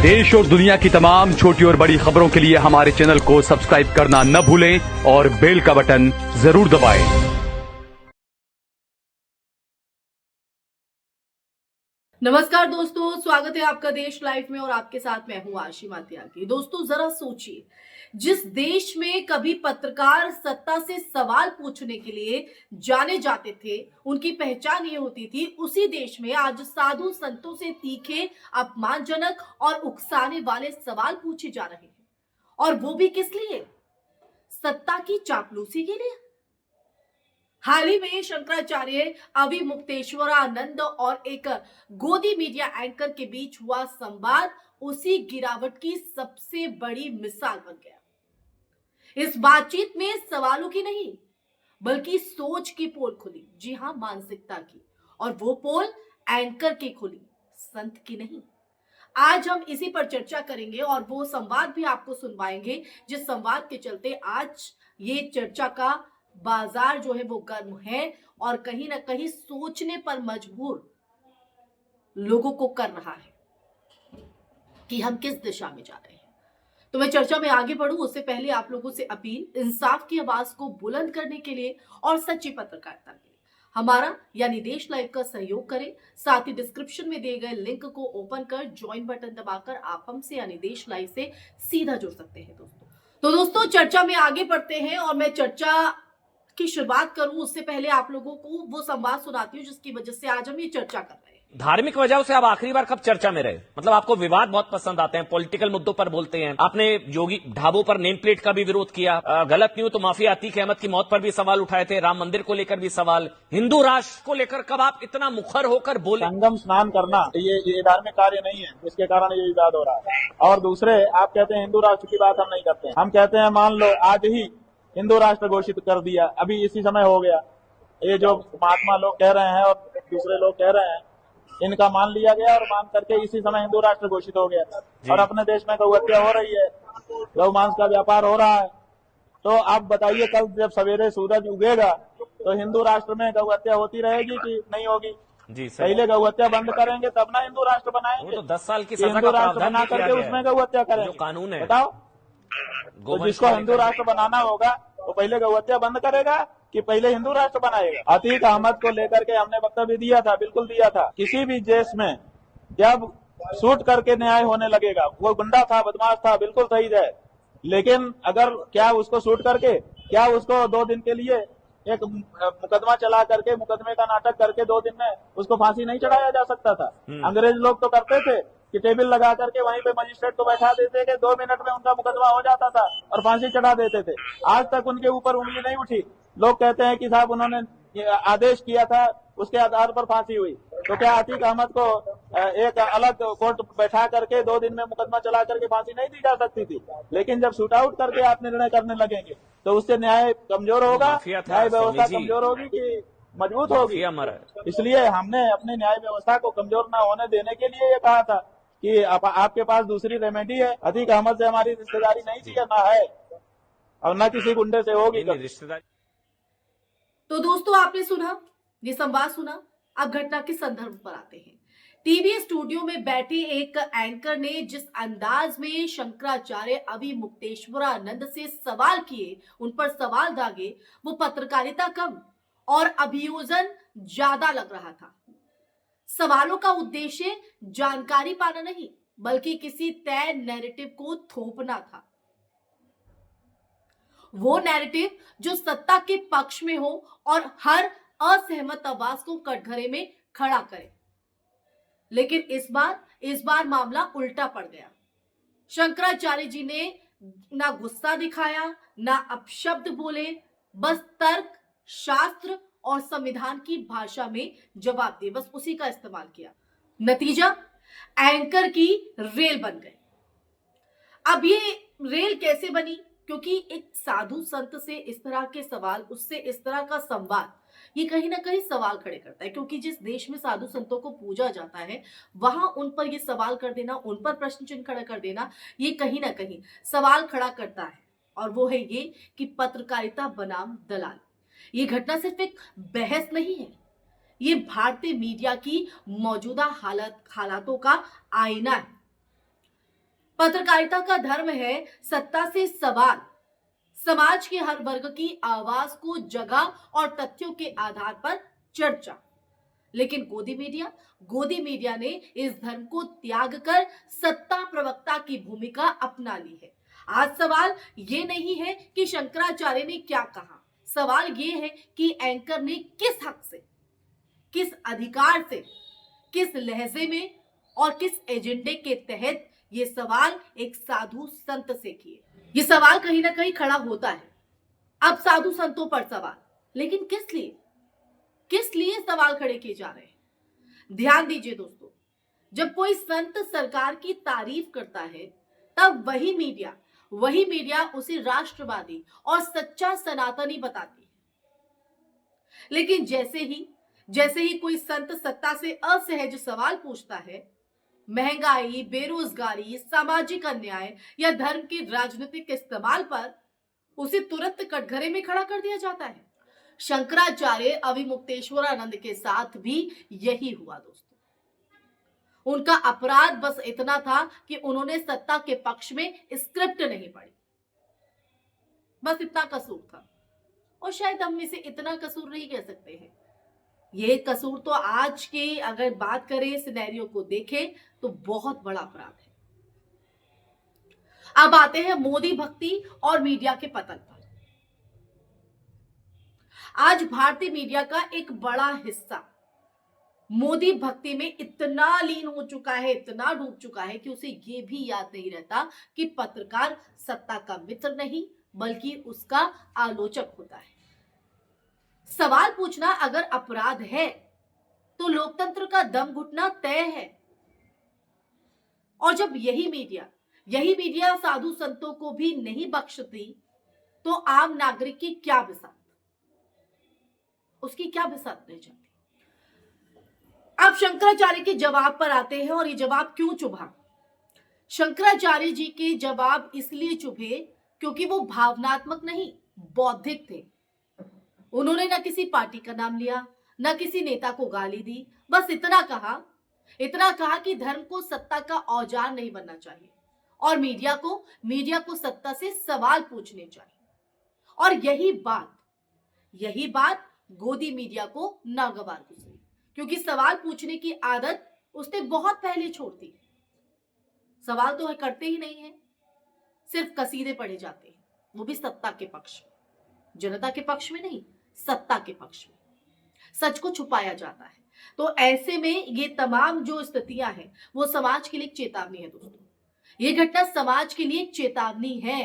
देश और दुनिया की तमाम छोटी और बड़ी खबरों के लिए हमारे चैनल को सब्सक्राइब करना न भूलें और बेल का बटन जरूर दबाएं। नमस्कार दोस्तों, स्वागत है आपका देश लाइव में और आपके साथ मैं हूं आशिमा त्यागी। दोस्तों जरा सोचिए, जिस देश में कभी पत्रकार सत्ता से सवाल पूछने के लिए जाने जाते थे, उनकी पहचान ये होती थी, उसी देश में आज साधु संतों से तीखे, अपमानजनक और उकसाने वाले सवाल पूछे जा रहे हैं। और वो भी किस लिए? सत्ता की चापलूसी के लिए। हाल ही में शंकराचार्य अविमुक्तेश्वरानंद और एक गोदी मीडिया एंकर के बीच हुआ संवाद उसी गिरावट की सबसे बड़ी मिसाल बन गया। इस बातचीत में सवालों की नहीं बल्कि सोच की पोल खुली। जी हां, मानसिकता की। और वो पोल एंकर की खुली, संत की नहीं। आज हम इसी पर चर्चा करेंगे और वो संवाद भी आपको सुनवाएंगे, जिस संवाद के चलते आज ये चर्चा का बाजार जो है वो गर्म है और कहीं ना कहीं सोचने पर मजबूर लोगों को कर रहा है कि हम किस दिशा में जा रहे हैं। तो मैं चर्चा में आगे बढ़ूं उससे पहले आप लोगों से अपील, इंसाफ की आवाज को बुलंद करने के लिए और सच्ची पत्रकारिता के लिए हमारा यानी देश लाइव का सहयोग करें। साथ ही डिस्क्रिप्शन में दिए गए लिंक को ओपन कर ज्वाइन बटन दबाकर आप हमसे यानी देश लाइव से सीधा जुड़ सकते हैं। दोस्तों चर्चा में आगे बढ़ते हैं और मैं चर्चा की शुरुआत करूं उससे पहले आप लोगों को वो संवाद सुनाती हूं जिसकी वजह से आज हम ये चर्चा कर रहे हैं। धार्मिक वजहों से आप आखिरी बार कब चर्चा में रहे? मतलब आपको विवाद बहुत पसंद आते हैं, पॉलिटिकल मुद्दों पर बोलते हैं। आपने योगी ढाबों पर नेम प्लेट का भी विरोध किया। गलत नहीं हो तो माफी अतीक अहमद की मौत पर भी सवाल उठाए थे, राम मंदिर को लेकर भी सवाल, हिंदू राष्ट्र को लेकर कब आप इतना मुखर होकर बोले? संगम स्नान करना ये धार्मिक कार्य नहीं है, जिसके कारण ये विवाद हो रहा है। और दूसरे, आप कहते हैं हिंदू राष्ट्र की बात हम नहीं करते हैं। हम कहते हैं मान लो आज ही हिंदू राष्ट्र घोषित कर दिया, अभी इसी समय हो गया। ये जो महात्मा लोग कह रहे हैं और दूसरे लोग कह रहे हैं, इनका मान लिया गया और मान करके इसी समय हिंदू राष्ट्र घोषित हो गया। और अपने देश में गौ हत्या हो रही है, गौ मांस का व्यापार हो रहा है। तो आप बताइए, कल जब सवेरे सूरज उगेगा तो हिंदू राष्ट्र में गौ हत्या होती रहेगी कि नहीं होगी? जी पहले गौ हत्या बंद करेंगे तब ना हिंदू राष्ट्र बनाएंगे। तो 10 साल की सजा हिंदू का राष्ट्र प्रावधान बना किया करके गया है। उसमें गौ हत्या करेंगे, जो कानून है बताओ। तो जिसको हिंदू राष्ट्र बनाना होगा तो पहले गौ हत्या बंद करेगा कि पहले हिंदू राष्ट्र बनाएगा? अतीक अहमद को लेकर के हमने वक्तव्य दिया था, बिल्कुल दिया था। किसी भी देश में जब शूट करके न्याय होने लगेगा, वो गुंडा था, बदमाश था, बिल्कुल सही है, लेकिन अगर क्या उसको शूट करके, क्या उसको 2 दिन के लिए एक मुकदमा चला करके, मुकदमे का नाटक करके 2 दिन में उसको फांसी नहीं चढ़ाया जा सकता था? अंग्रेज लोग तो करते थे कि टेबल लगा करके वहीं पे मजिस्ट्रेट को बैठा देते थे, 2 मिनट में उनका मुकदमा हो जाता था और फांसी चढ़ा देते थे। आज तक उनके ऊपर उंगली नहीं उठी। लोग कहते हैं कि साहब उन्होंने आदेश किया था, उसके आधार पर फांसी हुई। तो क्या अतीक अहमद को एक अलग कोर्ट बैठा करके 2 दिन में मुकदमा चला करके फांसी नहीं दी जा सकती थी? लेकिन जब शूट आउट करके आप निर्णय करने लगेंगे तो उससे न्याय कमजोर होगा, न्याय व्यवस्था कमजोर होगी कि मजबूत होगी? इसलिए हमने अपनी न्याय व्यवस्था को कमजोर न होने देने के लिए ये कहा था कि आपके पास दूसरी रेमेडी है। अतीक अहमद से हमारी रिश्तेदारी नहीं थी, ना है और न किसी गुंडे से होगी रिश्तेदारी। तो दोस्तों आपने सुना, ये संवाद सुना। अब घटना के संदर्भ पर आते हैं। टीवी स्टूडियो में बैठे एक एंकर ने जिस अंदाज में शंकराचार्य अविमुक्तेश्वरानंद से सवाल किए, उन पर सवाल दागे, वो पत्रकारिता कम और अभियोजन ज्यादा लग रहा था। सवालों का उद्देश्य जानकारी पाना नहीं बल्कि किसी तय नैरेटिव को थोपना था। वो नैरेटिव जो सत्ता के पक्ष में हो और हर असहमत आवाज को कटघरे में खड़ा करे। लेकिन इस बार मामला उल्टा पड़ गया। शंकराचार्य जी ने ना गुस्सा दिखाया, ना अपशब्द बोले, बस तर्क, शास्त्र और संविधान की भाषा में जवाब दिए, बस उसी का इस्तेमाल किया। नतीजा, एंकर की रेल बन गई। अब ये रेल कैसे बनी? क्योंकि एक साधु संत से इस तरह के सवाल, उससे इस तरह का संवाद, ये कहीं ना कहीं सवाल खड़े करता है। क्योंकि जिस देश में साधु संतों को पूजा जाता है, वहां उन पर ये सवाल कर देना, उन पर प्रश्न चिन्ह खड़ा कर देना, ये कहीं ना कहीं सवाल खड़ा करता है। और वो है ये कि पत्रकारिता बनाम दलाल। ये घटना सिर्फ एक बहस नहीं है, ये भारतीय मीडिया की मौजूदा हालातों का आईना है। पत्रकारिता का धर्म है सत्ता से सवाल, समाज के हर वर्ग की आवाज को जगह और तथ्यों के आधार पर चर्चा। लेकिन गोदी मीडिया ने इस धर्म को त्याग कर सत्ता प्रवक्ता की भूमिका अपना ली है। आज सवाल ये नहीं है कि शंकराचार्य ने क्या कहा, सवाल ये है कि एंकर ने किस हक से, किस अधिकार से, किस लहजे में और किस एजेंडे के तहत ये सवाल एक साधु संत से किए। ये सवाल कहीं ना कहीं खड़ा होता है। अब साधु संतों पर सवाल, लेकिन किस लिए सवाल खड़े किए जा रहे हैं? ध्यान दीजिए दोस्तों, जब कोई संत सरकार की तारीफ करता है तब वही मीडिया उसे राष्ट्रवादी और सच्चा सनातनी बताती है। लेकिन जैसे ही कोई संत सत्ता से असहज सवाल पूछता है, महंगाई, बेरोजगारी, सामाजिक अन्याय या धर्म के राजनीतिक इस्तेमाल पर, उसे तुरंत कटघरे में खड़ा कर दिया जाता है। शंकराचार्य अविमुक्तेश्वरानंद के साथ भी यही हुआ दोस्तों। उनका अपराध बस इतना था कि उन्होंने सत्ता के पक्ष में स्क्रिप्ट नहीं पढ़ी, बस इतना कसूर था। और शायद हम इसे इतना कसूर नहीं कह सकते हैं, ये कसूर तो आज के अगर बात करें सिनेरियो को देखें तो बहुत बड़ा अपराध है। अब आते हैं मोदी भक्ति और मीडिया के पतन पर। आज भारतीय मीडिया का एक बड़ा हिस्सा मोदी भक्ति में इतना लीन हो चुका है, इतना डूब चुका है कि उसे ये भी याद नहीं रहता कि पत्रकार सत्ता का मित्र नहीं बल्कि उसका आलोचक होता है। सवाल पूछना अगर अपराध है तो लोकतंत्र का दम घुटना तय है। और जब यही मीडिया साधु संतों को भी नहीं बख्शती तो आम नागरिक की क्या बिसात, उसकी क्या बिसात रह जाती। अब शंकराचार्य के जवाब पर आते हैं और ये जवाब क्यों चुभा। शंकराचार्य जी के जवाब इसलिए चुभे क्योंकि वो भावनात्मक नहीं, बौद्धिक थे। उन्होंने न किसी पार्टी का नाम लिया, न किसी नेता को गाली दी, बस इतना कहा कि धर्म को सत्ता का औजार नहीं बनना चाहिए और मीडिया को सत्ता से सवाल पूछने चाहिए। और यही बात गोदी मीडिया को नागवार गुजरी, क्योंकि सवाल पूछने की आदत उसने बहुत पहले छोड़ दी। सवाल तो करते ही नहीं है, सिर्फ कसीदे पढ़े जाते हैं, वो भी सत्ता के पक्ष में, जनता के पक्ष में नहीं, सत्ता के पक्ष में। सच को छुपाया जाता है। तो ऐसे में ये तमाम जो स्थितियां हैं वो समाज के लिए एक चेतावनी है दोस्तों। ये घटना समाज के लिए एक चेतावनी है।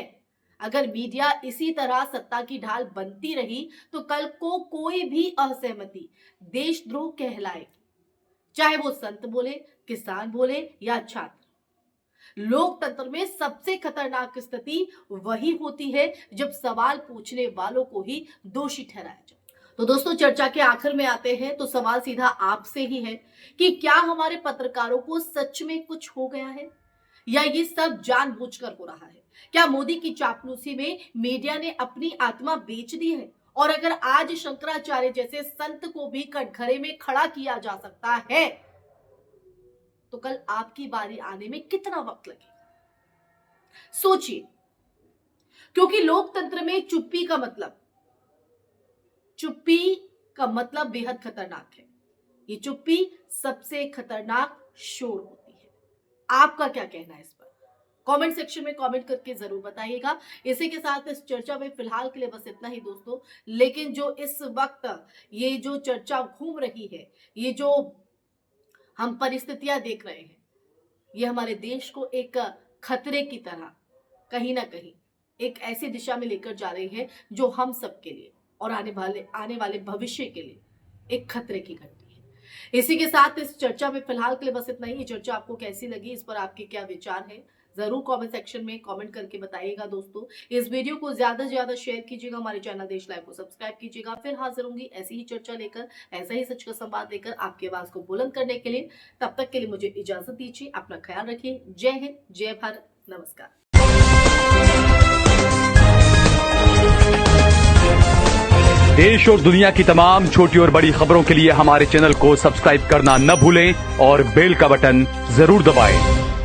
अगर मीडिया इसी तरह सत्ता की ढाल बनती रही तो कल को कोई भी असहमति देशद्रोह कहलाएगी, चाहे वो संत बोले, किसान बोले या छात्र। लोकतंत्र में सबसे खतरनाक स्थिति वही होती है जब सवाल पूछने वालों को ही दोषी ठहराया जाए। तो दोस्तों, चर्चा के आखिर में आते हैं तो सवाल सीधा आपसे ही है कि क्या हमारे पत्रकारों को सच में कुछ हो गया है या ये सब जानबूझकर हो रहा है? क्या मोदी की चापलूसी में मीडिया ने अपनी आत्मा बेच दी है? और अगर आज शंकराचार्य जैसे संत को भी कटघरे में खड़ा किया जा सकता है तो कल आपकी बारी आने में कितना वक्त लगेगा? सोचिए, क्योंकि लोकतंत्र में चुप्पी का मतलब बेहद खतरनाक है। ये चुप्पी सबसे खतरनाक शोर होती है। आपका क्या कहना है इस पर? कमेंट सेक्शन में कमेंट करके जरूर बताइएगा। इसी के साथ इस चर्चा में फिलहाल के लिए बस इतना ही दोस्तों। लेकिन जो इस वक्त ये जो चर्चा घूम रही है, ये जो हम परिस्थितियां देख रहे हैं, ये हमारे देश को एक खतरे की तरह कहीं ना कहीं एक ऐसी दिशा में लेकर जा रही है जो हम सबके लिए और आने वाले भविष्य के लिए एक खतरे की घंटी है। इसी के साथ इस चर्चा में फिलहाल के लिए बस इतना ही। ये चर्चा आपको कैसी लगी, इस पर आपके क्या विचार हैं, जरूर कमेंट सेक्शन में कमेंट करके बताइएगा दोस्तों। इस वीडियो को ज्यादा से ज्यादा शेयर कीजिएगा, हमारे चैनल देश लाइव को सब्सक्राइब कीजिएगा। फिर हाजिर होंगी ऐसी ही चर्चा लेकर, ऐसा ही सच का संवाद लेकर आपकी आवाज को बुलंद करने के लिए। तब तक के लिए मुझे इजाजत दीजिए, अपना ख्याल रखिए। जय हिंद, जय भारत, नमस्कार। देश और दुनिया की तमाम छोटी और बड़ी खबरों के लिए हमारे चैनल को सब्सक्राइब करना न भूलें और बेल का बटन जरूर दबाएं।